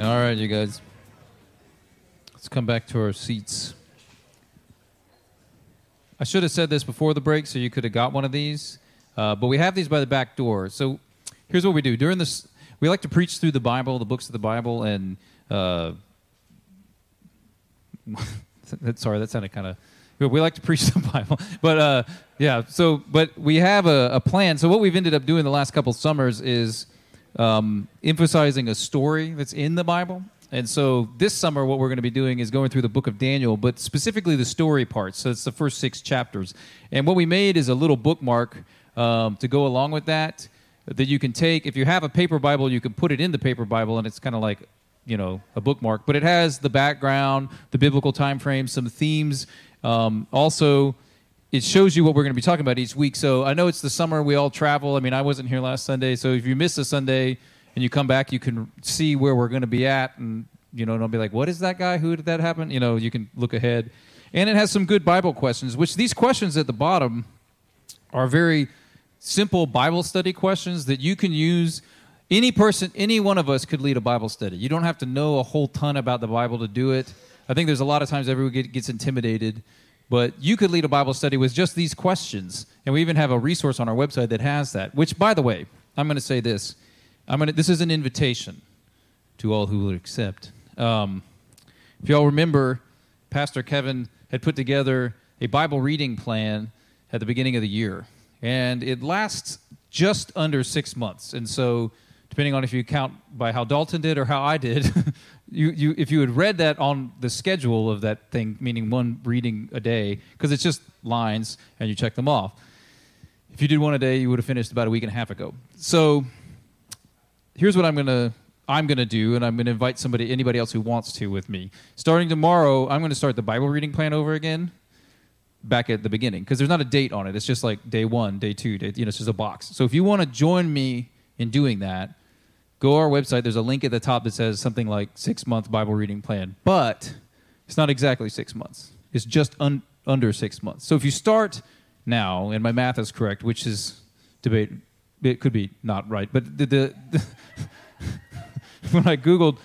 All right, you guys. Let's come back to our seats. I should have said this before the break, so you could have got one of these. But we have these by the back door. So here's what we do. During this, we like to preach through the Bible, the books of the Bible, and sorry, that sounded kind of... We like to preach the Bible. But, but we have a plan. So what we've ended up doing the last couple summers is emphasizing a story that's in the Bible. And so this summer, what we're going to be doing is going through the book of Daniel, but specifically the story parts. So it's the first 6 chapters. And what we made is a little bookmark to go along with that you can take. If you have a paper Bible, you can put it in the paper Bible, and it's kind of like, a bookmark. But it has the background, the biblical time frame, some themes. Also, it shows you what we're going to be talking about each week. So I know it's the summer. We all travel. I mean, I wasn't here last Sunday. So if you miss a Sunday and you come back, you can see where we're going to be at. And, don't be like, what is that guy? Who did that happen? You can look ahead. And it has some good Bible questions, which these questions at the bottom are very simple Bible study questions that you can use. Any one of us could lead a Bible study. You don't have to know a whole ton about the Bible to do it. I think there's a lot of times everyone gets intimidated, but you could lead a Bible study with just these questions. And we even have a resource on our website that has that, which, by the way, I'm going to say this. This is an invitation to all who will accept. If y'all remember, Pastor Kevin had put together a Bible reading plan at the beginning of the year. And it lasts just under 6 months. And so, depending on if you count by how Dalton did or how I did, if you had read that on the schedule of that thing, meaning one reading a day, because it's just lines and you check them off. If you did one a day, you would have finished about a week and a half ago. So here's what I'm gonna do, and I'm gonna invite anybody else who wants to with me. Starting tomorrow, I'm gonna start the Bible reading plan over again, back at the beginning, because there's not a date on it. It's just like day 1, day 2, it's just a box. So if you want to join me in doing that, go to our website. There's a link at the top that says something like 6-month Bible reading plan. But it's not exactly 6 months. It's just under 6 months. So if you start now, and my math is correct, which is debate, it could be not right, but the when I Googled,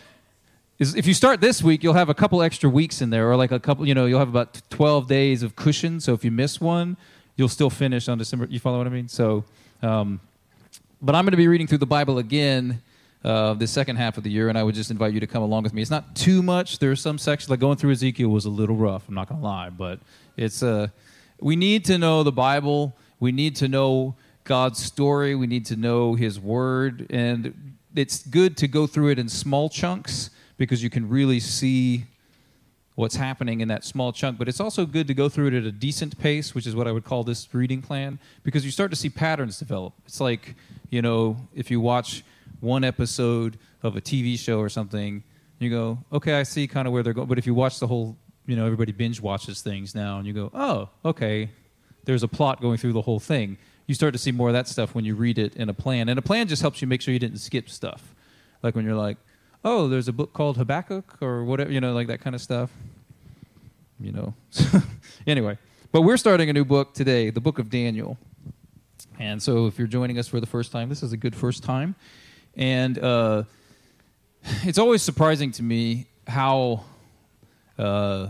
if you start this week, you'll have a couple extra weeks in there, or like a couple, you'll have about 12 days of cushion. So if you miss one, you'll still finish on December. You follow what I mean? So, but I'm going to be reading through the Bible again the second half of the year, and I would just invite you to come along with me. It's not too much. There are some sections, like going through Ezekiel was a little rough, I'm not going to lie, but it's we need to know the Bible. We need to know God's story. We need to know His Word, and it's good to go through it in small chunks because you can really see what's happening in that small chunk. But it's also good to go through it at a decent pace, which is what I would call this reading plan, because you start to see patterns develop. It's like, if you watch one episode of a TV show or something, you go, okay, I see kind of where they're going. But if you watch the whole, everybody binge watches things now, and you go, oh, okay, there's a plot going through the whole thing. You start to see more of that stuff when you read it in a plan. And a plan just helps you make sure you didn't skip stuff. Like when you're like, oh, there's a book called Habakkuk or whatever, like that kind of stuff. Anyway, but we're starting a new book today, the book of Daniel. And so if you're joining us for the first time, this is a good first time. And it's always surprising to me how, I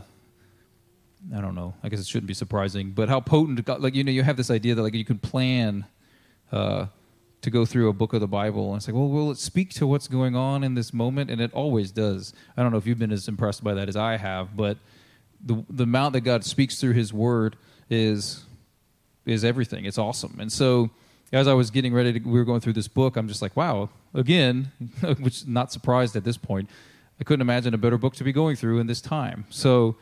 don't know, I guess it shouldn't be surprising, but how potent, you have this idea that you can plan to go through a book of the Bible. And it's like, well, will it speak to what's going on in this moment? And it always does. I don't know if you've been as impressed by that as I have, but the amount that God speaks through His Word is everything. It's awesome. And so as I was getting ready we were going through this book, I'm just like, wow, again, which not surprised at this point, I couldn't imagine a better book to be going through in this time. So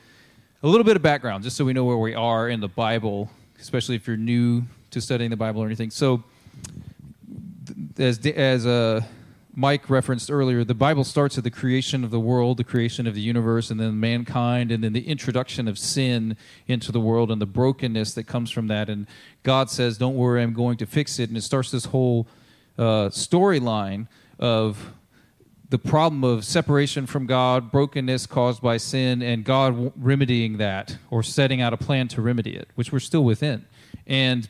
a little bit of background, just so we know where we are in the Bible, especially if you're new to studying the Bible or anything. So as Mike referenced earlier, the Bible starts at the creation of the world, the creation of the universe, and then mankind, and then the introduction of sin into the world and the brokenness that comes from that. And God says, don't worry, I'm going to fix it. And it starts this whole storyline of the problem of separation from God, brokenness caused by sin, and God remedying that or setting out a plan to remedy it, which we're still within. And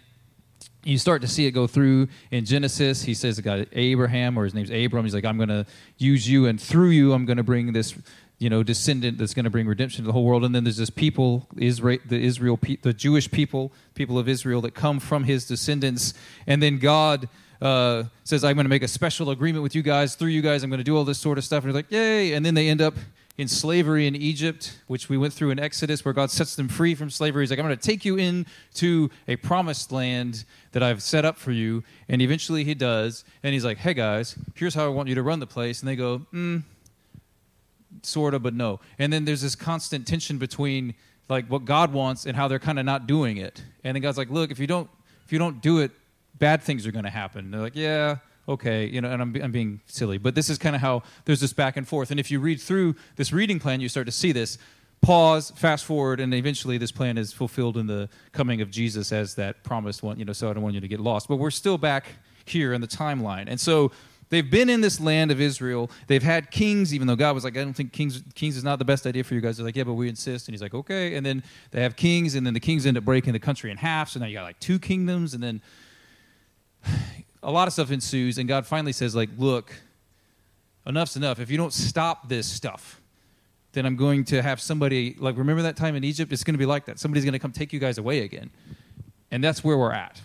You start to see it go through in Genesis. He says, "God, Abraham," or his name's Abram. He's like, "I'm going to use you, and through you, I'm going to bring this, descendant that's going to bring redemption to the whole world." And then there's this people, the Jewish people of Israel that come from his descendants. And then God says, "I'm going to make a special agreement with you guys. Through you guys, I'm going to do all this sort of stuff." And they're like, "Yay!" And then they end up in slavery in Egypt, which we went through in Exodus, where God sets them free from slavery. He's like, "I'm going to take you into a promised land that I've set up for you." And eventually he does. And he's like, "Hey, guys, here's how I want you to run the place." And they go, sort of, but no. And then there's this constant tension between like what God wants and how they're kind of not doing it. And then God's like, "Look, if you don't do it, bad things are going to happen." And they're like, "Yeah, okay," and I'm being silly, but this is kind of how there's this back and forth. And if you read through this reading plan, you start to see this pause, fast forward, and eventually this plan is fulfilled in the coming of Jesus as that promised one. So I don't want you to get lost, but we're still back here in the timeline. And so they've been in this land of Israel. They've had kings, even though God was like, "I don't think kings is not the best idea for you guys." They're like, "Yeah, but we insist." And he's like, "Okay." And then they have kings, and then the kings end up breaking the country in half. So now you got like two kingdoms, and then a lot of stuff ensues, and God finally says, like, "Look, enough's enough. If you don't stop this stuff, then I'm going to have somebody," like, remember that time in Egypt? It's going to be like that. Somebody's going to come take you guys away again. And that's where we're at.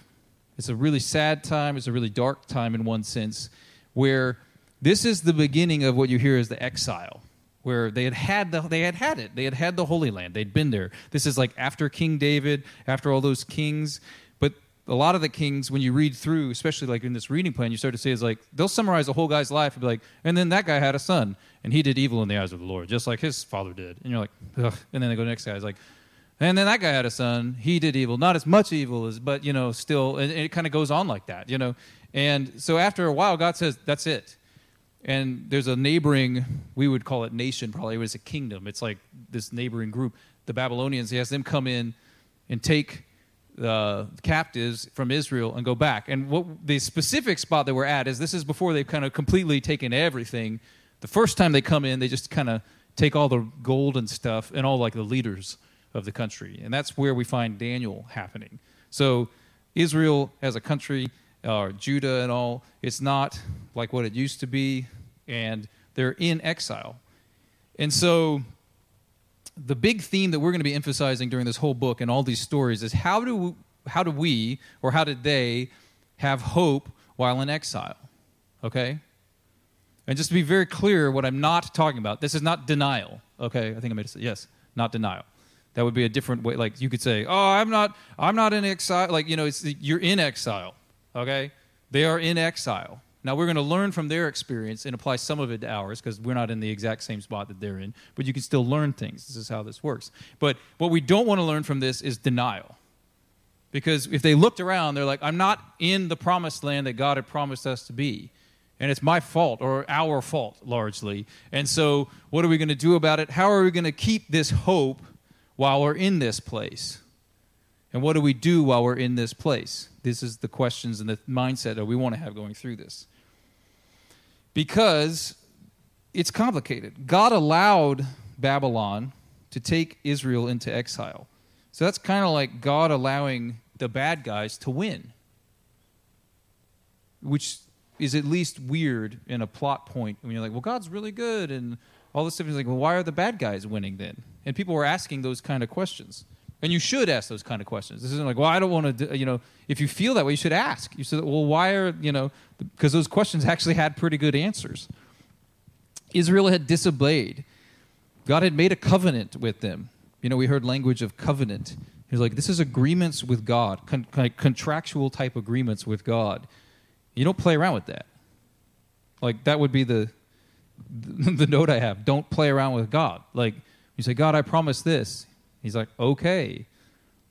It's a really sad time. It's a really dark time in one sense, where this is the beginning of what you hear as the exile, where they had it. They had the Holy Land. They'd been there. This is like after King David, after all those kings. But a lot of the kings, when you read through, especially like in this reading plan, you start to see is like, they'll summarize the whole guy's life and be like, "And then that guy had a son, and he did evil in the eyes of the Lord, just like his father did." And you're like, "Ugh." And then they go to the next guy. It's like, "And then that guy had a son, he did evil, not as much evil as, but, still," and it kind of goes on like that, And so after a while, God says, "That's it." And there's a neighboring, we would call it nation, probably it was a kingdom. It's like this neighboring group, the Babylonians. He has them come in and take the captives from Israel and go back. And what the specific spot that we're at is, this is before they've kind of completely taken everything. The first time they come in, they just kind of take all the gold and stuff and all like the leaders of the country. And that's where we find Daniel happening. So Israel as a country, or Judah and all, it's not like what it used to be, and they're in exile. And so the big theme that we're going to be emphasizing during this whole book and all these stories is how did they have hope while in exile? Okay? And just to be very clear, what I'm not talking about, this is not denial. Okay? I think I made it say, yes, not denial. That would be a different way. Like you could say, "Oh, I'm not in exile." Like, you're in exile. Okay? They are in exile. Now, we're going to learn from their experience and apply some of it to ours, because we're not in the exact same spot that they're in. But you can still learn things. This is how this works. But what we don't want to learn from this is denial. Because if they looked around, they're like, "I'm not in the promised land that God had promised us to be. And it's my fault, or our fault, largely. And so what are we going to do about it? How are we going to keep this hope while we're in this place? And what do we do while we're in this place?" This is the questions and the mindset that we want to have going through this. Because it's complicated. God allowed Babylon to take Israel into exile. So that's kind of like God allowing the bad guys to win, which is at least weird in a plot point. When you're like, "Well, God's really good," and all this stuff. Is like, well, why are the bad guys winning then? And people were asking those kind of questions. And you should ask those kind of questions. This isn't like, "Well, I don't want to," if you feel that way, you should ask. You said, "Well, why are," because those questions actually had pretty good answers. Israel had disobeyed. God had made a covenant with them. We heard language of covenant. He's like, this is agreements with God, contractual type agreements with God. You don't play around with that. Like, that would be the note I have. Don't play around with God. Like, you say, "God, I promise this." He's like, "Okay."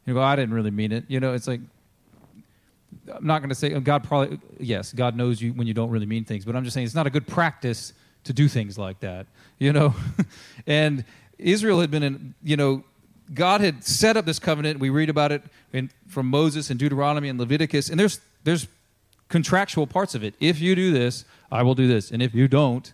You go, "I didn't really mean it." It's like, I'm not going to say, God probably, yes, God knows you when you don't really mean things, but I'm just saying it's not a good practice to do things like that, And Israel had been God had set up this covenant. We read about it from Moses and Deuteronomy and Leviticus, and there's contractual parts of it. If you do this, I will do this, and if you don't,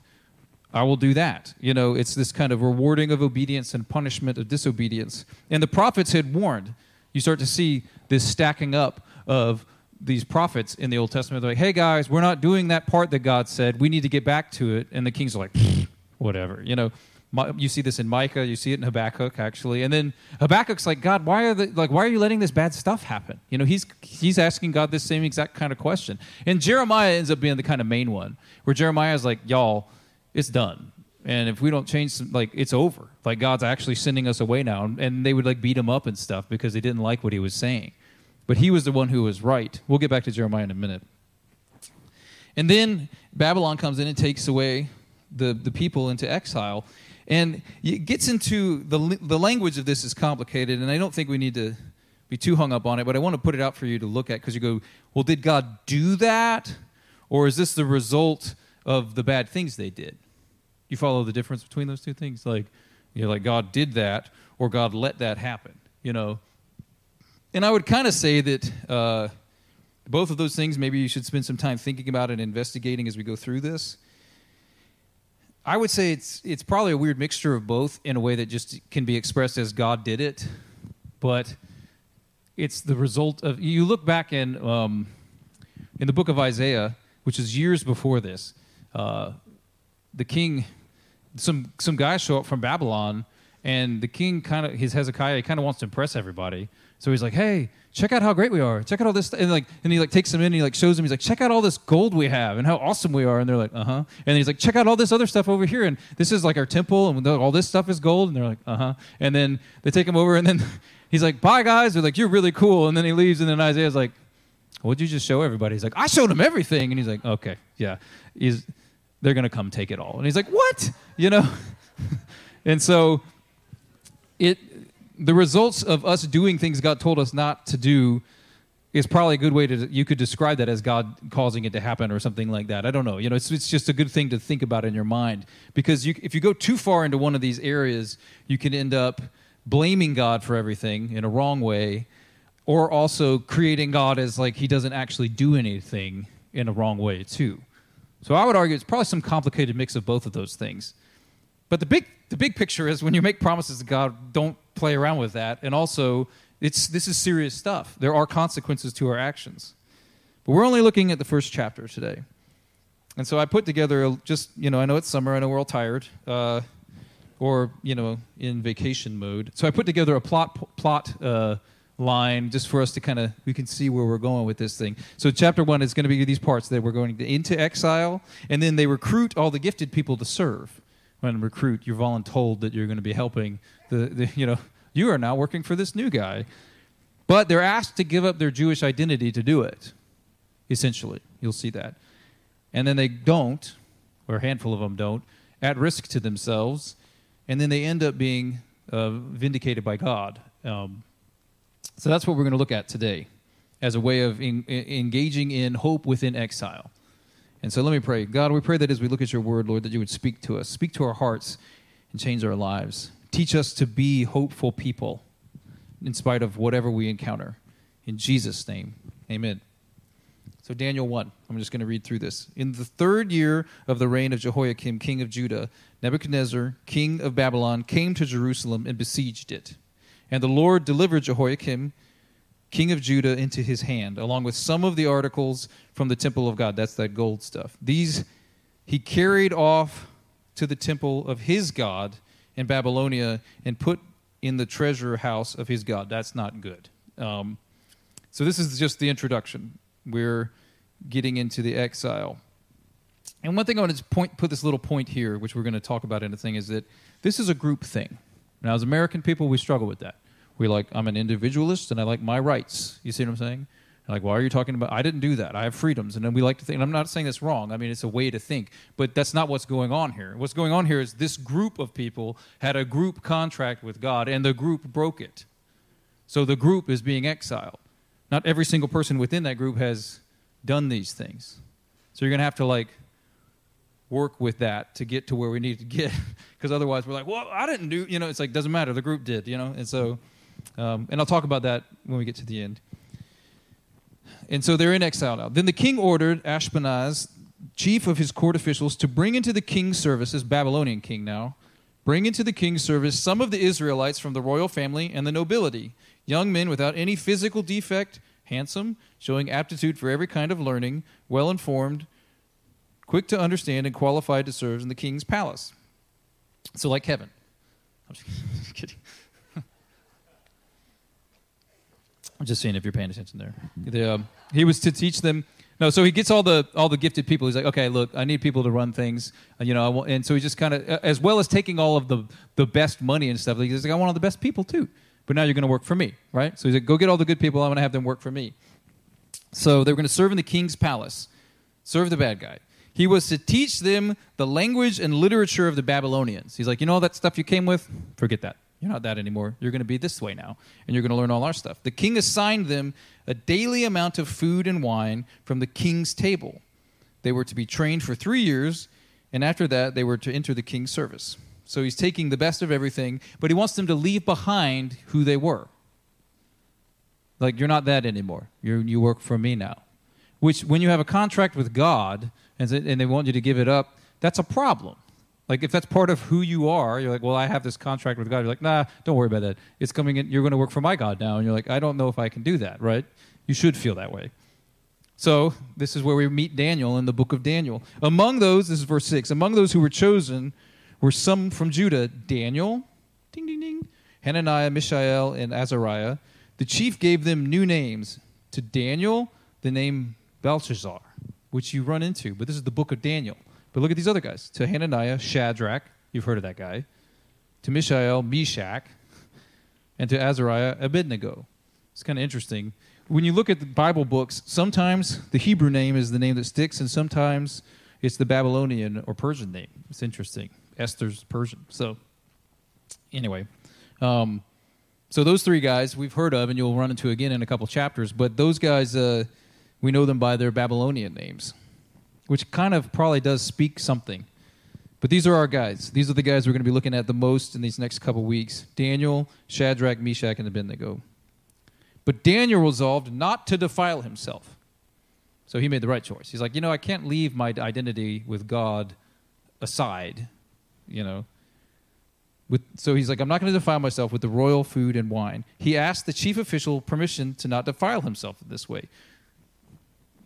I will do that. It's this kind of rewarding of obedience and punishment of disobedience. And the prophets had warned. You start to see this stacking up of these prophets in the Old Testament. They're like, hey, guys, we're not doing that part that God said. We need to get back to it. And the kings are like, whatever. You know, you see this in Micah. You see it in Habakkuk, actually. And then Habakkuk's like, God, why are you letting this bad stuff happen? You know, he's asking God this same exact kind of question. And Jeremiah ends up being the kind of main one, where Jeremiah is like, y'all, it's done. And if we don't change, it's over. Like, God's actually sending us away now. And they would, beat him up and stuff because they didn't like what he was saying. But he was the one who was right. We'll get back to Jeremiah in a minute. And then Babylon comes in and takes away the people into exile. And it gets into, the language of this is complicated, and I don't think we need to be too hung up on it, but I want to put it out for you to look at, because you go, well, did God do that? Or is this the result of the bad things they did? You follow the difference between those two things? Like God did that, or God let that happen, you know? And I would kind of say that both of those things, maybe you should spend some time thinking about and investigating as we go through this. I would say it's probably a weird mixture of both in a way that just can be expressed as God did it, but it's the result of, you look back in the book of Isaiah, which is years before this, the king, some guys show up from Babylon, and the king his Hezekiah, he kind of wants to impress everybody. So he's like, hey, check out how great we are. Check out all this. And he takes them in and he shows them. He's like, check out all this gold we have and how awesome we are. And they're like, uh-huh. And he's like, check out all this other stuff over here. And this is our temple. And all this stuff is gold. And they're like, uh-huh. And then they take him over. And then he's like, bye, guys. They're like, you're really cool. And then he leaves. And then Isaiah's like, what'd you just show everybody? He's like, I showed them everything. And he's like, okay, yeah. They're going to come take it all. And he's like, what? You know? And so the results of us doing things God told us not to do is probably a good way you could describe that as God causing it to happen or something like that. I don't know. You know, it's just a good thing to think about in your mind, because if you go too far into one of these areas, you can end up blaming God for everything in a wrong way, or also creating God as he doesn't actually do anything in a wrong way too. So I would argue it's probably some complicated mix of both of those things. But the big picture is, when you make promises to God, don't play around with that. And also, this is serious stuff. There are consequences to our actions. But we're only looking at the first chapter today. And so I put together I know it's summer, I know we're all tired, or in vacation mode. So I put together a plot line just for us to we can see where we're going with this thing. So chapter 1 is going to be these parts that we're going into exile, and then they recruit all the gifted people to serve. When recruit, you're voluntold that you're going to be helping you are now working for this new guy. But they're asked to give up their Jewish identity to do it, essentially. You'll see that. And then they don't, or a handful of them don't, at risk to themselves, and then they end up being vindicated by God. So that's what we're going to look at today as a way of engaging in hope within exile. And so let me pray. God, we pray that as we look at your word, Lord, that you would speak to us, speak to our hearts, and change our lives. Teach us to be hopeful people in spite of whatever we encounter. In Jesus' name, amen. So Daniel 1, I'm just going to read through this. In the 3rd year of the reign of Jehoiakim, king of Judah, Nebuchadnezzar, king of Babylon, came to Jerusalem and besieged it. And the Lord delivered Jehoiakim, king of Judah, into his hand, along with some of the articles from the temple of God. That's that gold stuff. These he carried off to the temple of his God in Babylonia and put in the treasure house of his God. That's not good. So this is just the introduction. We're getting into the exile. And one thing I want to put this little point here, which we're going to talk about in a thing, is that this is a group thing. Now, as American people, we struggle with that. I'm an individualist, and I like my rights. You see what I'm saying? Why are you talking about, I didn't do that. I have freedoms. And then we like to think, and I'm not saying that's wrong. I mean, it's a way to think. But that's not what's going on here. What's going on here is this group of people had a group contract with God, and the group broke it. So the group is being exiled. Not every single person within that group has done these things. So you're going to have to, work with that to get to where we need to get. Because otherwise we're well, I didn't do, it's doesn't matter. The group did, And so... and I'll talk about that when we get to the end. And so they're in exile now. Then the king ordered Ashpenaz, chief of his court officials, to bring into the king's service, this Babylonian king now, bring into the king's service some of the Israelites from the royal family and the nobility, young men without any physical defect, handsome, showing aptitude for every kind of learning, well-informed, quick to understand, and qualified to serve in the king's palace. So like Kevin. I'm just kidding. I'm just saying if you're paying attention there. He was to teach them. No, so he gets all the gifted people. He's like, okay, look, I need people to run things. And so he just kind of, as well as taking all of the best money and stuff, he's like, I want all the best people too. But now you're going to work for me, right? So he's like, go get all the good people. I'm going to have them work for me. So they were going to serve in the king's palace, serve the bad guy. He was to teach them the language and literature of the Babylonians. He's like, all that stuff you came with? Forget that. You're not that anymore. You're going to be this way now, and you're going to learn all our stuff. The king assigned them a daily amount of food and wine from the king's table. They were to be trained for 3 years, and after that, they were to enter the king's service. So he's taking the best of everything, but he wants them to leave behind who they were. Like, you're not that anymore. You work for me now. Which, when you have a contract with God, and they want you to give it up, that's a problem. Like, if that's part of who you are, you're like, well, I have this contract with God. You're like, nah, don't worry about that. It's coming in. You're going to work for my God now. And you're like, I don't know if I can do that, right? You should feel that way. So this is where we meet Daniel in the book of Daniel. Among those, this is verse 6, among those who were chosen were some from Judah, Daniel, ding, ding, ding, Hananiah, Mishael, and Azariah. The chief gave them new names. To Daniel, the name Belshazzar, which you run into. But this is the book of Daniel. But look at these other guys. To Hananiah, Shadrach. You've heard of that guy. To Mishael, Meshach. And to Azariah, Abednego. It's kind of interesting. When you look at the Bible books, sometimes the Hebrew name is the name that sticks, and sometimes it's the Babylonian or Persian name. It's interesting. Esther's Persian. So, anyway. So those three guys we've heard of, and you'll run into again in a couple chapters. But those guys, we know them by their Babylonian names, which kind of probably does speak something. But these are our guys. These are the guys we're going to be looking at the most in these next couple weeks. Daniel, Shadrach, Meshach, and Abednego. But Daniel resolved not to defile himself. So he made the right choice. He's like, I can't leave my identity with God aside, So he's like, I'm not going to defile myself with the royal food and wine. He asked the chief official permission to not defile himself this way.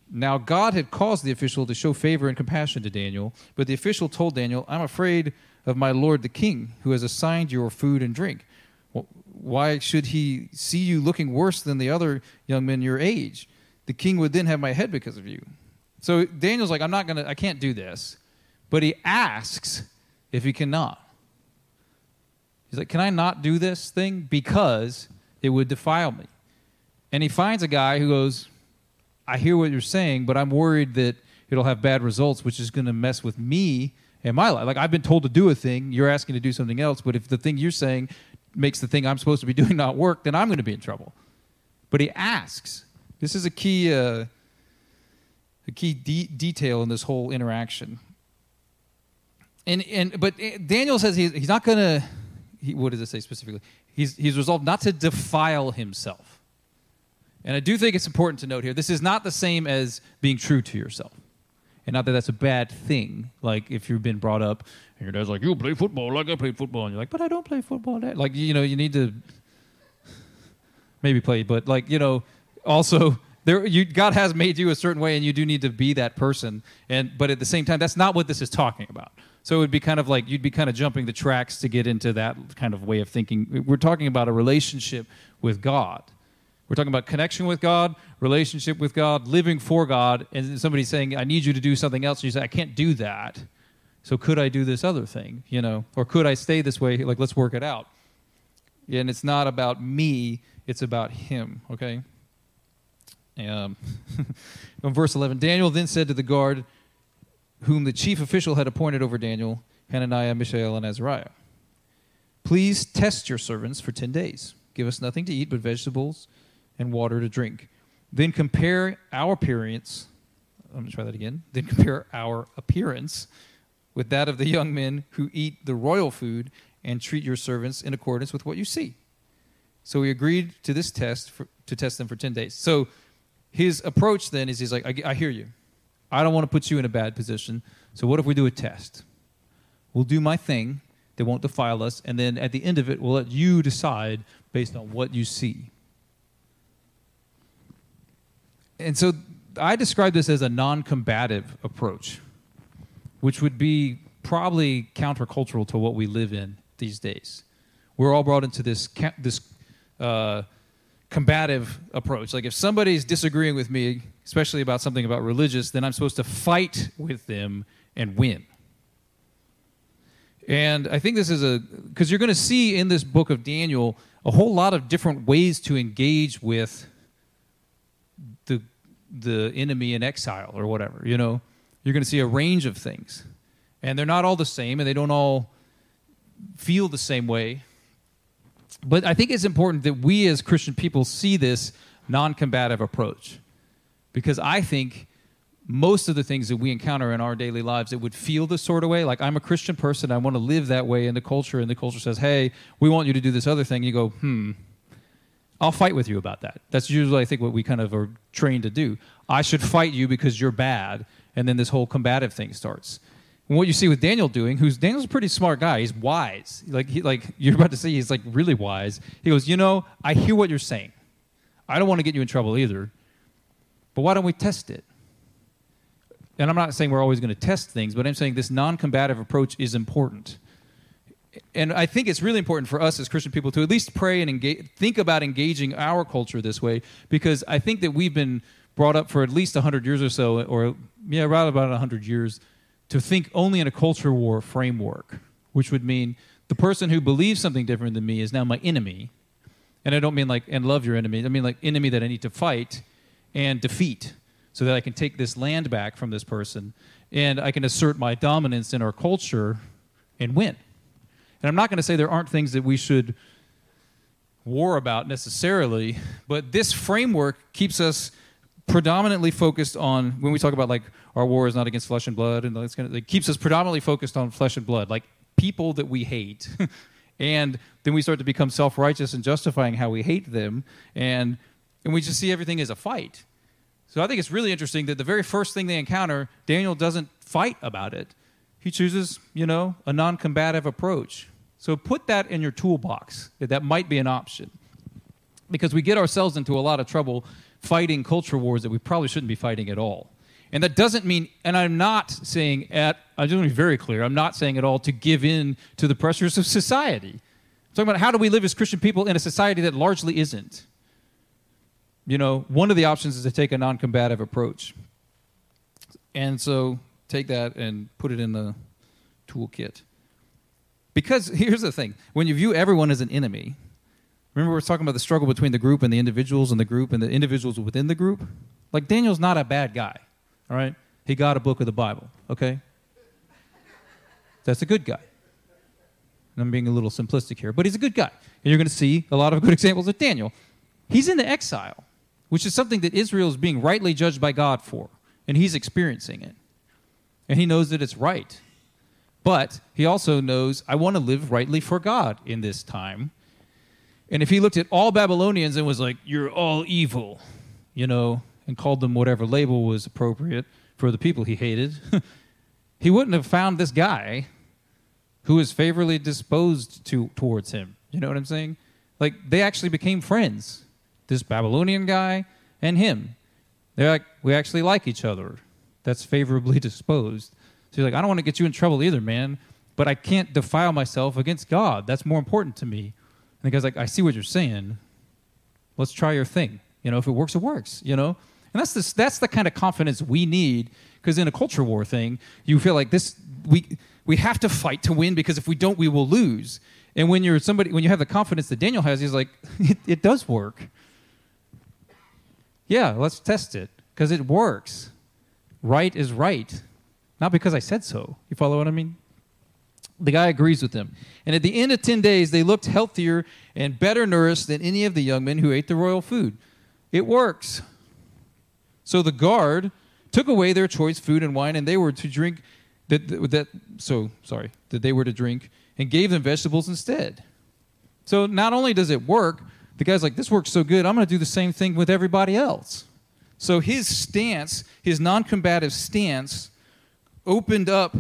Now, God had caused the official to show favor and compassion to Daniel, but the official told Daniel, I'm afraid of my lord the king, who has assigned your food and drink. Well, why should he see you looking worse than the other young men your age? The king would then have my head because of you. So Daniel's like, I can't do this. But he asks if he cannot. He's like, can I not do this thing? Because it would defile me. And he finds a guy who goes, I hear what you're saying, but I'm worried that it'll have bad results, which is going to mess with me and my life. Like, I've been told to do a thing, you're asking to do something else, but if the thing you're saying makes the thing I'm supposed to be doing not work, then I'm going to be in trouble. But he asks. This is a key detail in this whole interaction. But Daniel says he's not going to. What does it say specifically? He's resolved not to defile himself. And I do think it's important to note here, this is not the same as being true to yourself. And not that that's a bad thing. Like, if you've been brought up, and your dad's like, you play football like I played football. And you're like, but I don't play football. Dad. Like, you need to maybe play. But, also, God has made you a certain way, and you do need to be that person. But at the same time, that's not what this is talking about. So it would be kind of like, you'd be kind of jumping the tracks to get into that kind of way of thinking. We're talking about a relationship with God. We're talking about connection with God, relationship with God, living for God, and somebody's saying, I need you to do something else, and you say, I can't do that, so could I do this other thing, Or could I stay this way, like, let's work it out. And it's not about me, it's about him, okay? In verse 11, Daniel then said to the guard, whom the chief official had appointed over Daniel, Hananiah, Mishael, and Azariah, please test your servants for 10 days. Give us nothing to eat but vegetables and water to drink. Then compare our appearance. I'm going to try that again. Then compare our appearance with that of the young men who eat the royal food and treat your servants in accordance with what you see. So he agreed to this test to test them for 10 days. So his approach then is he's like, I hear you. I don't want to put you in a bad position. So what if we do a test? We'll do my thing. They won't defile us. And then at the end of it, we'll let you decide based on what you see. And so I describe this as a non-combative approach, which would be probably countercultural to what we live in these days. We're all brought into this combative approach. Like if somebody's disagreeing with me, especially about something about religious, then I'm supposed to fight with them and win. And I think this is because you're going to see in this book of Daniel a whole lot of different ways to engage with the enemy in exile or whatever, you know. You're going to see a range of things. And they're not all the same, and they don't all feel the same way. But I think it's important that we as Christian people see this non-combative approach. Because I think most of the things that we encounter in our daily lives that would feel this sort of way, like I'm a Christian person, I want to live that way in the culture, and the culture says, hey, we want you to do this other thing. You go, I'll fight with you about that. That's usually, I think, what we kind of are trained to do. I should fight you because you're bad, and then this whole combative thing starts. And what you see with Daniel doing, Daniel's a pretty smart guy. He's wise. Like you're about to see, he's like really wise. He goes, I hear what you're saying. I don't want to get you in trouble either, but why don't we test it? And I'm not saying we're always going to test things, but I'm saying this non-combative approach is important. And I think it's really important for us as Christian people to at least pray and think about engaging our culture this way, because I think that we've been brought up for at least 100 years or so, right about 100 years, to think only in a culture war framework, which would mean the person who believes something different than me is now my enemy. And I don't mean and love your enemy. I mean enemy that I need to fight and defeat so that I can take this land back from this person and I can assert my dominance in our culture and win. And I'm not going to say there aren't things that we should war about necessarily, but this framework keeps us predominantly focused on, when we talk about our war is not against flesh and blood, and it keeps us predominantly focused on flesh and blood, like people that we hate. And then we start to become self-righteous and justifying how we hate them, and we just see everything as a fight. So I think it's really interesting that the very first thing they encounter, Daniel doesn't fight about it. He chooses, a non-combative approach. So put that in your toolbox. That might be an option. Because we get ourselves into a lot of trouble fighting culture wars that we probably shouldn't be fighting at all. And that doesn't mean, and I'm not saying I just want to be very clear, I'm not saying at all to give in to the pressures of society. I'm talking about how do we live as Christian people in a society that largely isn't. One of the options is to take a non-combative approach. And so take that and put it in the toolkit. Because here's the thing. When you view everyone as an enemy, remember we were talking about the struggle between the group and the individuals and the individuals within the group? Like Daniel's not a bad guy, all right? He got a book of the Bible, okay? That's a good guy. And I'm being a little simplistic here, but he's a good guy. And you're going to see a lot of good examples of Daniel. He's in the exile, which is something that Israel is being rightly judged by God for, and he's experiencing it. And he knows that it's right. But he also knows, I want to live rightly for God in this time. And if he looked at all Babylonians and was like, you're all evil, and called them whatever label was appropriate for the people he hated, he wouldn't have found this guy who was favorably disposed towards him. You know what I'm saying? Like, they actually became friends, this Babylonian guy and him. They're like, we actually like each other. That's favorably disposed. So you're like, I don't want to get you in trouble either, man, but I can't defile myself against God. That's more important to me. And the guy's like, I see what you're saying. Let's try your thing. If it works, it works, And that's the kind of confidence we need, because in a culture war thing, you feel like we have to fight to win, because if we don't, we will lose. And when you have the confidence that Daniel has, he's like, it does work. Yeah, let's test it, because it works. Right is right. Not because I said so. You follow what I mean? The guy agrees with them. And at the end of 10 days, they looked healthier and better nourished than any of the young men who ate the royal food. It works. So the guard took away their choice food and wine, and they were to drink that they were to drink, and gave them vegetables instead. So not only does it work, the guy's like, this works so good, I'm going to do the same thing with everybody else. So his stance, his non-combative stance, opened up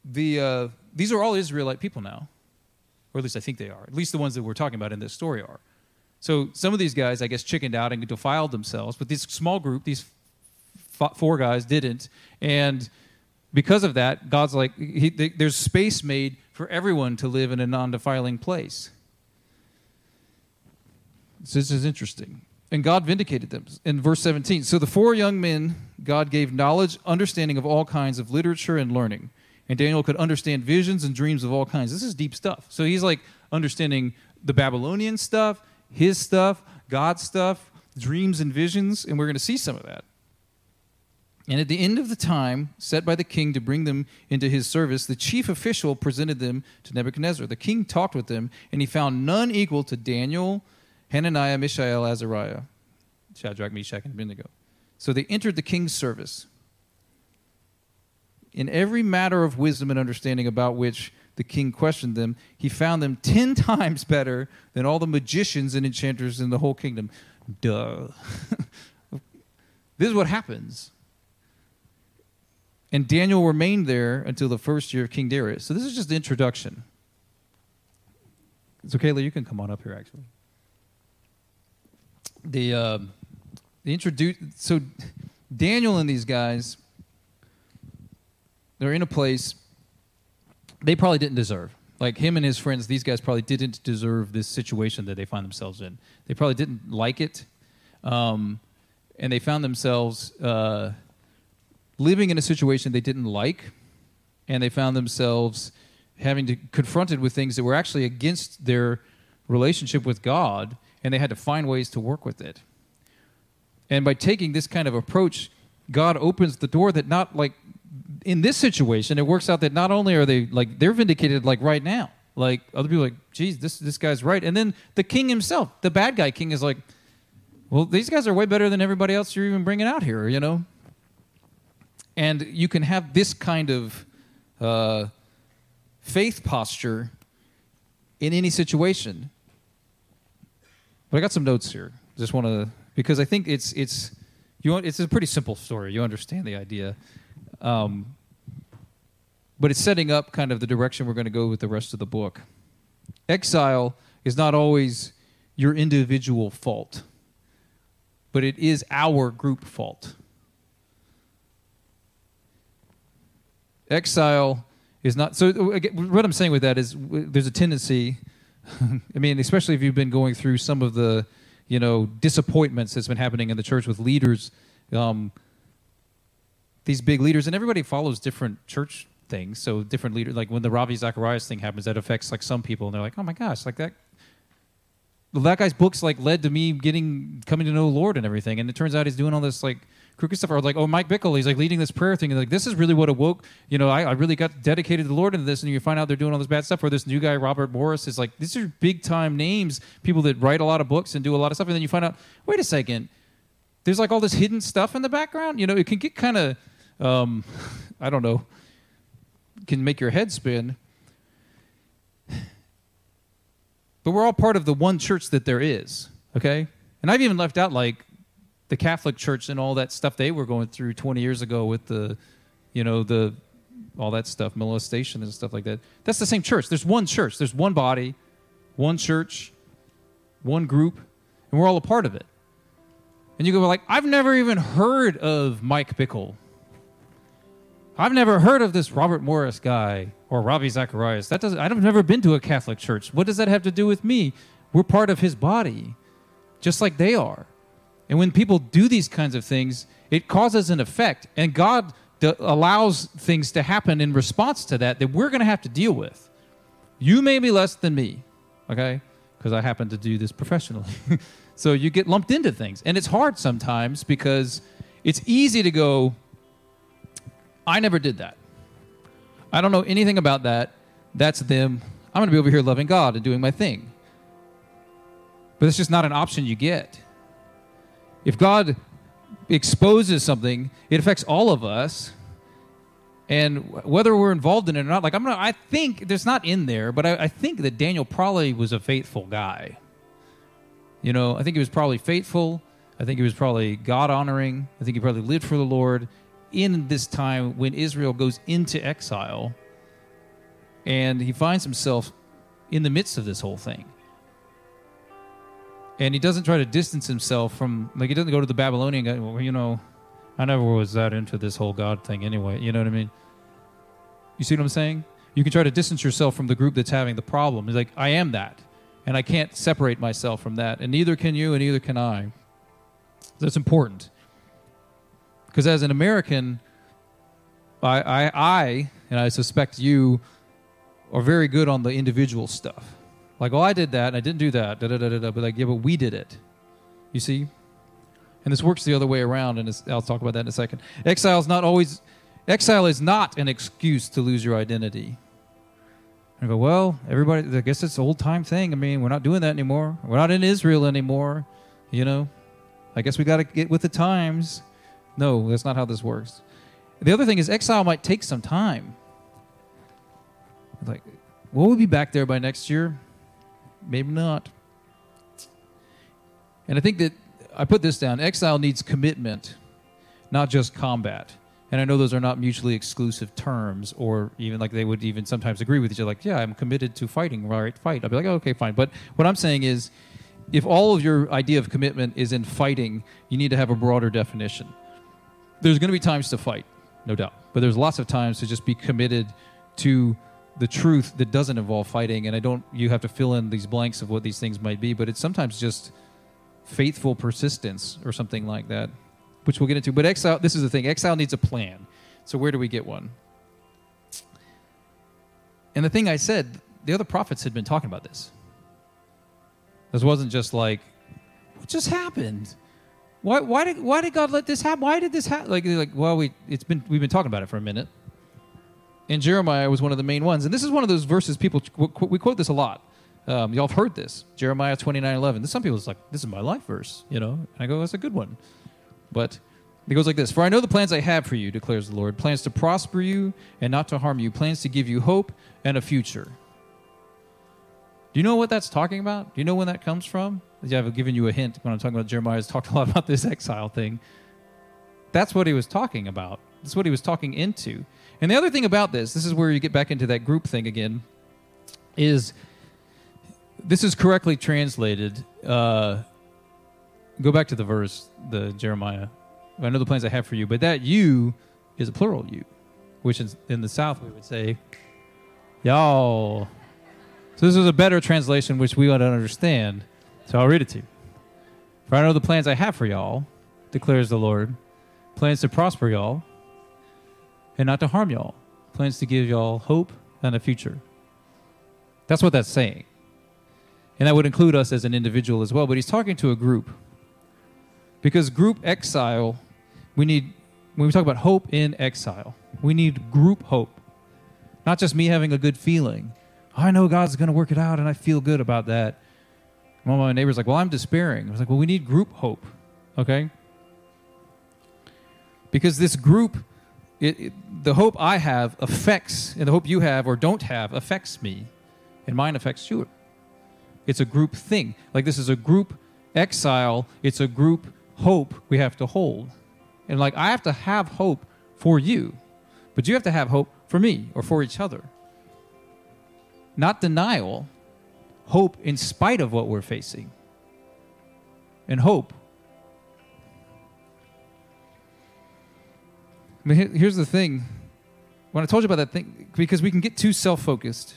these are all Israelite people now. Or at least I think they are. At least the ones that we're talking about in this story are. So some of these guys, I guess, chickened out and defiled themselves, but this small group, these 4 guys, didn't. And because of that, God's like, there's space made for everyone to live in a non-defiling place. So this is interesting. And God vindicated them. In verse 17, so the 4 young men, God gave knowledge, understanding of all kinds of literature and learning. And Daniel could understand visions and dreams of all kinds. This is deep stuff. So he's like understanding the Babylonian stuff, his stuff, God's stuff, dreams and visions, and we're going to see some of that. And at the end of the time set by the king to bring them into his service, the chief official presented them to Nebuchadnezzar. The king talked with them, and he found none equal to Daniel, Hananiah, Mishael, Azariah, Shadrach, Meshach, and Abednego. So they entered the king's service. In every matter of wisdom and understanding about which the king questioned them, he found them 10 times better than all the magicians and enchanters in the whole kingdom. Duh. This is what happens. And Daniel remained there until the first year of King Darius. So this is just the introduction. So Kayla, you can come on up here, actually. So Daniel and these guys, they're in a place they probably didn't deserve. Like him and his friends, these guys probably didn't deserve this situation that they find themselves in. They probably didn't like it. And they found themselves living in a situation they didn't like. And they found themselves having to confronted with things that were actually against their relationship with God. And they had to find ways to work with it. And by taking this kind of approach, God opens the door that not like in this situation, it works out that not only are they like they're vindicated like right now, like other people are like, geez, this guy's right. And then the king himself, the bad guy king, is like, well, these guys are way better than everybody else you're even bringing out here, you know? And you can have this kind of faith posture in any situation. But I got some notes here. Just want to, because I think it's a pretty simple story. You understand the idea. But it's setting up kind of the direction we're going to go with the rest of the book. Exile is not always your individual fault, but it is our group fault. Exile is not... So what I'm saying with that is there's a tendency... I mean, especially if you've been going through some of the, disappointments that's been happening in the church with leaders, these big leaders, and everybody follows different church things. So different leaders, like when the Ravi Zacharias thing happens, that affects like some people, and they're like, oh my gosh, like that. Well, that guy's books like led to me coming to know the Lord and everything, and it turns out he's doing all this like crooked stuff. Or like, oh, Mike Bickle, he's like leading this prayer thing, and like this is really what awoke. I really got dedicated to the Lord into this, and you find out they're doing all this bad stuff. Or this new guy, Robert Morris, is like, these are big time names, people that write a lot of books and do a lot of stuff, and then you find out, wait a second, there's like all this hidden stuff in the background. It can get kind of, I don't know, can make your head spin. But we're all part of the one church that there is, okay? And I've even left out like the Catholic Church and all that stuff they were going through 20 years ago with the all that stuff, molestation and stuff like that. That's the same church. There's one church. There's one body, one church, one group, and we're all a part of it. And you go like, I've never even heard of Mike Bickle. I've never heard of this Robert Morris guy or Ravi Zacharias. I've never been to a Catholic church. What does that have to do with me? We're part of his body, just like they are. And when people do these kinds of things, it causes an effect. And God allows things to happen in response to that we're going to have to deal with. You may be less than me, okay? Because I happen to do this professionally. So you get lumped into things. And it's hard sometimes because it's easy to go, I never did that. I don't know anything about that. That's them. I'm going to be over here loving God and doing my thing. But it's just not an option you get. If God exposes something, it affects all of us. And whether we're involved in it or not, I think there's not in there, but I think that Daniel probably was a faithful guy. I think he was probably faithful. I think he was probably God-honoring. I think he probably lived for the Lord in this time when Israel goes into exile, and he finds himself in the midst of this whole thing. And he doesn't try to distance himself from, like, he doesn't go to the Babylonian guy, well, you know, I never was that into this whole God thing anyway. You know what I mean? You see what I'm saying? You can try to distance yourself from the group that's having the problem. He's like, I am that, and I can't separate myself from that, and neither can you, and neither can I. That's important. Because as an American, I and I suspect you are very good on the individual stuff. Like, oh, I did that, and I didn't do that, but like, yeah, but we did it. You see? And this works the other way around, and I'll talk about that in a second. Exile is not an excuse to lose your identity. I go, well, everybody, I guess it's an old-time thing. I mean, we're not doing that anymore. We're not in Israel anymore, you know? I guess we got to get with the times. No, that's not how this works. The other thing is exile might take some time. Like, will we be back there by next year? Maybe not. And I think that I put this down. Exile needs commitment, not just combat. And I know those are not mutually exclusive terms, or even like they would even sometimes agree with each other. Like, yeah, I'm committed to fighting. All right, fight. I'll be like, oh, okay, fine. But what I'm saying is, if all of your idea of commitment is in fighting, you need to have a broader definition. There's going to be times to fight, no doubt. But there's lots of times to just be committed to the truth that doesn't involve fighting. And you have to fill in these blanks of what these things might be. But it's sometimes just faithful persistence or something like that, which we'll get into. But exile, this is the thing. Exile needs a plan. So where do we get one? And the thing I said, the other prophets had been talking about this. This wasn't just like, what just happened? Why did God let this happen? Why did this happen? Like, well, we've been talking about it for a minute. And Jeremiah was one of the main ones. And this is one of those verses we quote this a lot. Y'all have heard this. Jeremiah 29:11. Some people, it's like, this is my life verse, you know? And I go, that's a good one. But it goes like this. For I know the plans I have for you, declares the Lord. Plans to prosper you and not to harm you. Plans to give you hope and a future. Do you know what that's talking about? Do you know when that comes from? Yeah, I've given you a hint when I'm talking about Jeremiah. Has talked a lot about this exile thing. That's what he was talking about. That's what he was talking into. And the other thing about this is where you get back into that group thing again, is this is correctly translated. Go back to the verse, the Jeremiah. I know the plans I have for you, but that you is a plural you, which is in the South we would say, y'all. So this is a better translation, which we ought to understand. So I'll read it to you. For I know the plans I have for y'all, declares the Lord. Plans to prosper y'all and not to harm y'all. Plans to give y'all hope and a future. That's what that's saying. And that would include us as an individual as well. But he's talking to a group. Because group exile, when we talk about hope in exile, we need group hope. Not just me having a good feeling. I know God's going to work it out, and I feel good about that. One of my neighbors like, well, I'm despairing. I was like, well, we need group hope, okay? Because this group, the hope I have affects, and the hope you have or don't have affects me, and mine affects you. It's a group thing. Like, this is a group exile. It's a group hope we have to hold. And like, I have to have hope for you, but you have to have hope for me or for each other. Not denial, hope in spite of what we're facing. And hope. I mean, here's the thing. When I told you about that thing, because we can get too self-focused.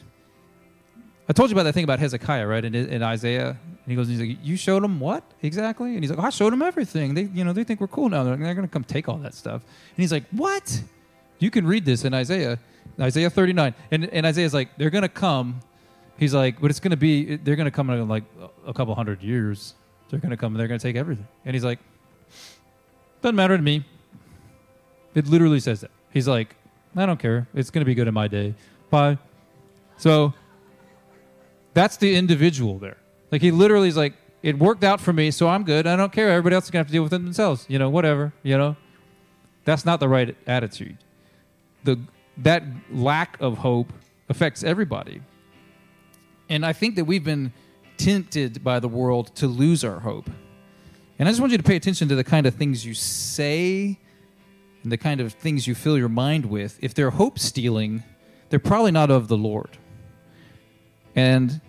I told you about that thing about Hezekiah, right, in Isaiah. And he's like, you showed them what exactly? And he's like, I showed them everything. They think we're cool now. They're going to come take all that stuff. And he's like, what? You can read this in Isaiah 39. And Isaiah's like, they're going to come. He's like, but it's going to be, they're going to come in like a couple hundred years. They're going to come and they're going to take everything. And he's like, doesn't matter to me. It literally says that. He's like, I don't care. It's going to be good in my day. Bye. So that's the individual there. Like, he literally is like, it worked out for me, so I'm good. I don't care. Everybody else is going to have to deal with it themselves. Whatever. That's not the right attitude. That lack of hope affects everybody. And I think that we've been tempted by the world to lose our hope. And I just want you to pay attention to the kind of things you say and the kind of things you fill your mind with. If they're hope-stealing, they're probably not of the Lord. And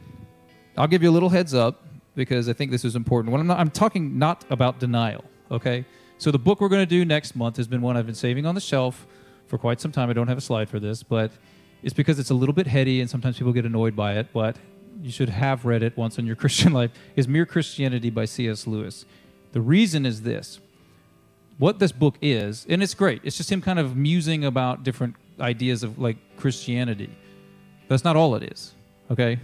I'll give you a little heads up. because I think this is important. I'm talking not about denial, okay? So the book we're going to do next month has been one I've been saving on the shelf for quite some time. I don't have a slide for this, but it's because it's a little bit heady and sometimes people get annoyed by it, but you should have read it once in your Christian life, is Mere Christianity by C.S. Lewis. The reason is this. What this book is, and it's great, it's just him kind of musing about different ideas of like Christianity. That's not all it is, okay?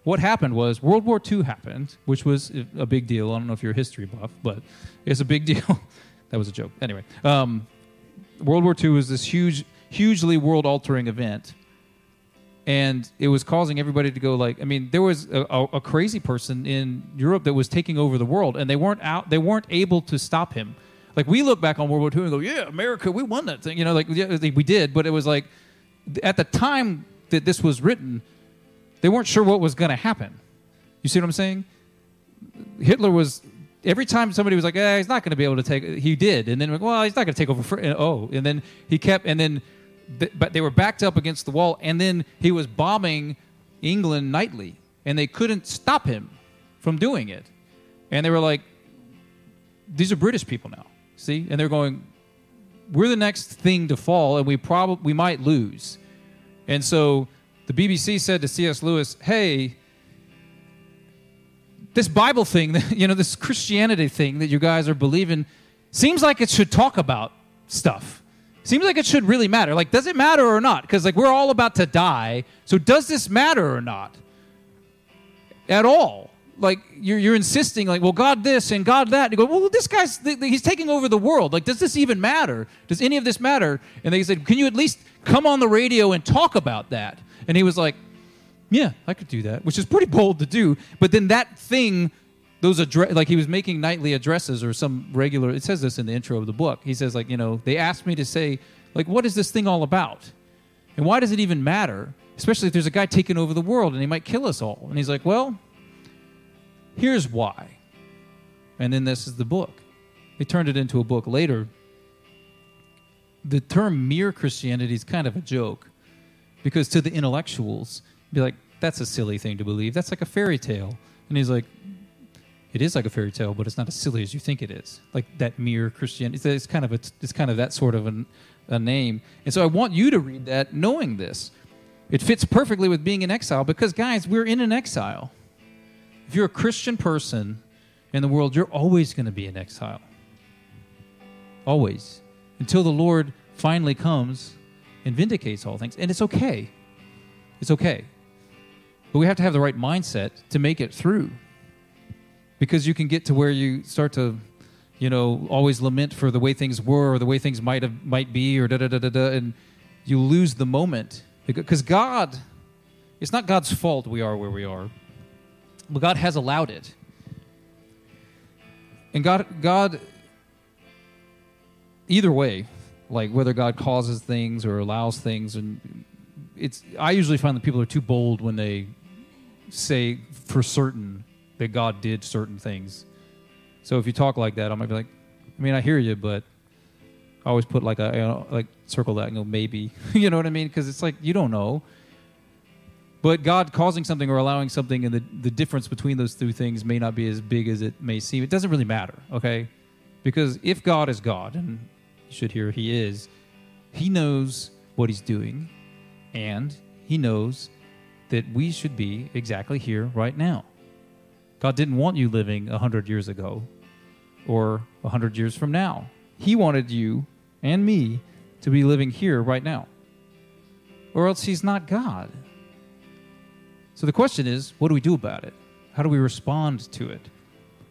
What happened was World War II happened, which was a big deal. I don't know if you're a history buff, but it's a big deal. That was a joke. Anyway, World War II was this hugely world-altering event, and it was causing everybody to go like, I mean, there was a crazy person in Europe that was taking over the world, and they weren't able to stop him. Like, we look back on World War II and go, yeah, America, we won that thing. You know, like, yeah, we did, but it was like, at the time that this was written, they weren't sure what was going to happen. You see what I'm saying? Hitler was, every time somebody was like, he's not going to be able to take, he did. And then, well, he's not going to take over. And then he kept, and then, but they were backed up against the wall, and then he was bombing England nightly, and they couldn't stop him from doing it. And they were like, these are British people now, see? And they're going, we're the next thing to fall, and we might lose. And so the BBC said to C.S. Lewis, hey, this Bible thing, this Christianity thing that you guys are believing, seems like it should talk about stuff. Seems like it should really matter. Like, does it matter or not? Because, like, we're all about to die, so does this matter or not? At all. Like, you're insisting, like, well, God this and God that. And you go, well, this guy's, he's taking over the world. Like, does this even matter? Does any of this matter? And they said, can you at least come on the radio and talk about that? And he was like, yeah, I could do that, which is pretty bold to do. But then that thing, like he was making nightly addresses or some regular, it says this in the intro of the book. He says, like, they asked me to say, like, what is this thing all about? And why does it even matter? Especially if there's a guy taking over the world and he might kill us all. And he's like, well, here's why. And then this is the book. They turned it into a book later. The term mere Christianity is kind of a joke because to the intellectuals, be like, that's a silly thing to believe. That's like a fairy tale. And he's like, it is like a fairy tale, but it's not as silly as you think it is. Like that mere Christianity. It's kind of that sort of a name. And so I want you to read that knowing this. It fits perfectly with being in exile because, guys, we're in an exile. If you're a Christian person in the world, you're always going to be in exile. Always. Until the Lord finally comes and vindicates all things. And it's okay. It's okay. But we have to have the right mindset to make it through. Because you can get to where you start to, always lament for the way things were or the way things might be or da-da-da-da-da, and you lose the moment. Because God, it's not God's fault we are where we are. But God has allowed it. And God, either way, like whether God causes things or allows things, and I usually find that people are too bold when they say for certain that God did certain things. So if you talk like that, I might be like, I hear you, but I always put like circle that and go maybe. You know what I mean? Because it's like you don't know. But God causing something or allowing something, and the difference between those two things may not be as big as it may seem. It doesn't really matter, okay? Because if God is God, and you should hear He is, He knows what He's doing, and He knows that we should be exactly here right now. God didn't want you living 100 years ago or 100 years from now. He wanted you and me to be living here right now. Or else He's not God. So the question is, what do we do about it? How do we respond to it?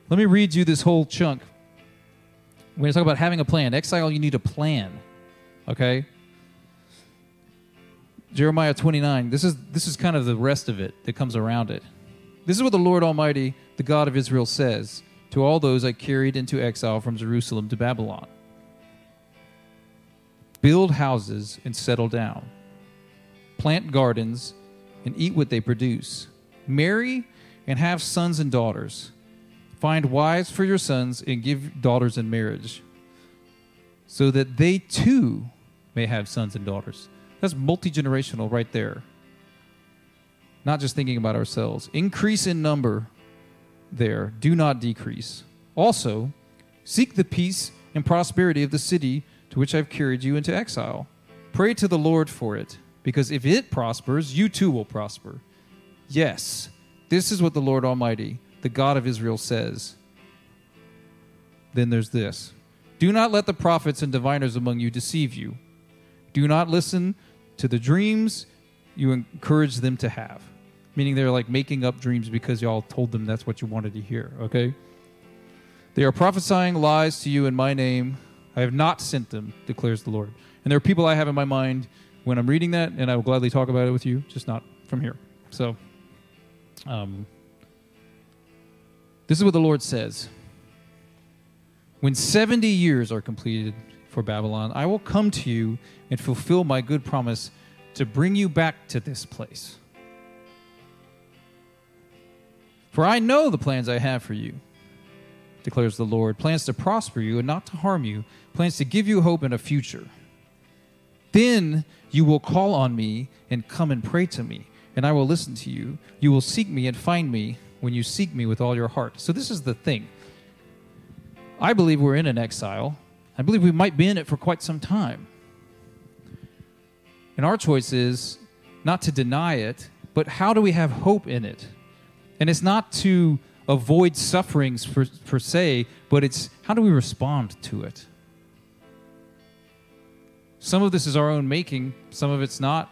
Let me read you this whole chunk. We're going to talk about having a plan. Exile, you need a plan. Okay? Jeremiah 29. This is kind of the rest of it that comes around it. This is what the Lord Almighty, the God of Israel, says to all those I carried into exile from Jerusalem to Babylon. Build houses and settle down. Plant gardens and eat what they produce. Marry and have sons and daughters. Find wives for your sons and give daughters in marriage, so that they too may have sons and daughters. That's multi-generational right there. Not just thinking about ourselves. Increase in number there. Do not decrease. Also, seek the peace and prosperity of the city to which I've carried you into exile. Pray to the Lord for it, because if it prospers, you too will prosper. Yes, this is what the Lord Almighty, the God of Israel, says. Then there's this. Do not let the prophets and diviners among you deceive you. Do not listen to the dreams you encourage them to have. Meaning they're like making up dreams because y'all told them that's what you wanted to hear, okay? They are prophesying lies to you in my name. I have not sent them, declares the Lord. And there are people I have in my mind when I'm reading that, and I will gladly talk about it with you, just not from here. So, this is what the Lord says. When 70 years are completed for Babylon, I will come to you and fulfill my good promise to bring you back to this place. For I know the plans I have for you, declares the Lord, plans to prosper you and not to harm you, plans to give you hope and a future. Then you will call on me and come and pray to me, and I will listen to you. You will seek me and find me when you seek me with all your heart. So this is the thing. I believe we're in an exile. I believe we might be in it for quite some time. And our choice is not to deny it, but how do we have hope in it? And it's not to avoid sufferings per se, but it's how do we respond to it? Some of this is our own making. Some of it's not.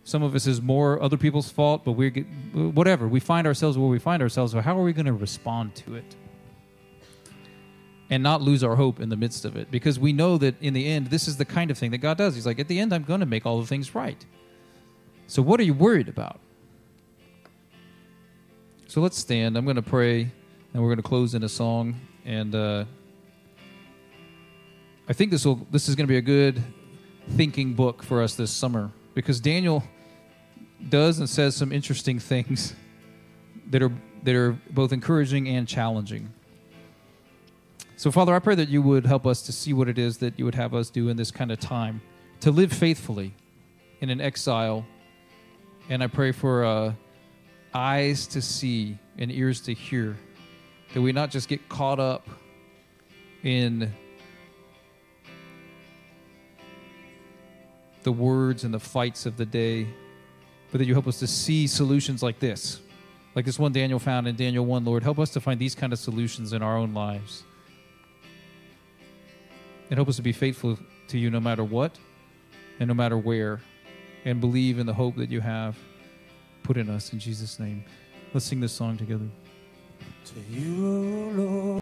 Some of this is more other people's fault, but whatever. We find ourselves where we find ourselves, but how are we going to respond to it? And not lose our hope in the midst of it. Because we know that in the end, this is the kind of thing that God does. He's like, at the end, I'm going to make all the things right. So what are you worried about? So let's stand. I'm going to pray, and we're going to close in a song. And I think this is going to be a good thinking book for us this summer, because Daniel does and says some interesting things that are both encouraging and challenging. So, Father, I pray that you would help us to see what it is that you would have us do in this kind of time, to live faithfully in an exile. And I pray for eyes to see and ears to hear, that we not just get caught up in the words and the fights of the day, but that you help us to see solutions like this one Daniel found in Daniel 1, Lord. Help us to find these kind of solutions in our own lives. And help us to be faithful to you no matter what and no matter where, and believe in the hope that you have put in us. In Jesus' name, let's sing this song together. To you, Lord.